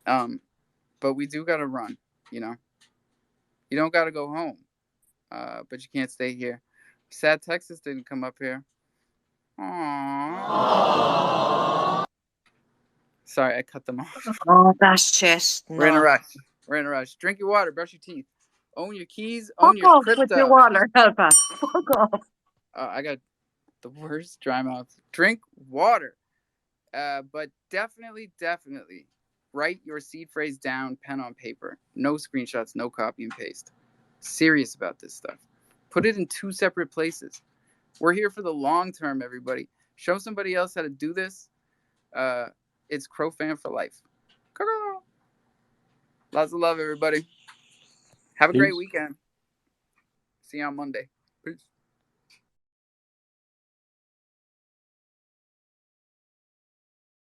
But we do gotta run. You don't gotta go home. But you can't stay here. Sad Texas didn't come up here. Aww. Sorry, I cut them off. Oh, that's shit. We're in a rush. Drink your water. Brush your teeth. Own your keys. Own Fuck your off crypto. with your water, Alpha. Fuck off. I got the worst dry mouth. Drink water. But definitely write your seed phrase down, pen on paper. No screenshots, no copy and paste. Serious about this stuff. Put it in 2 separate places. We're here for the long term, everybody. Show somebody else how to do this. It's crofam for life. Lots of love, everybody. Have a great weekend. See you on Monday. Peace.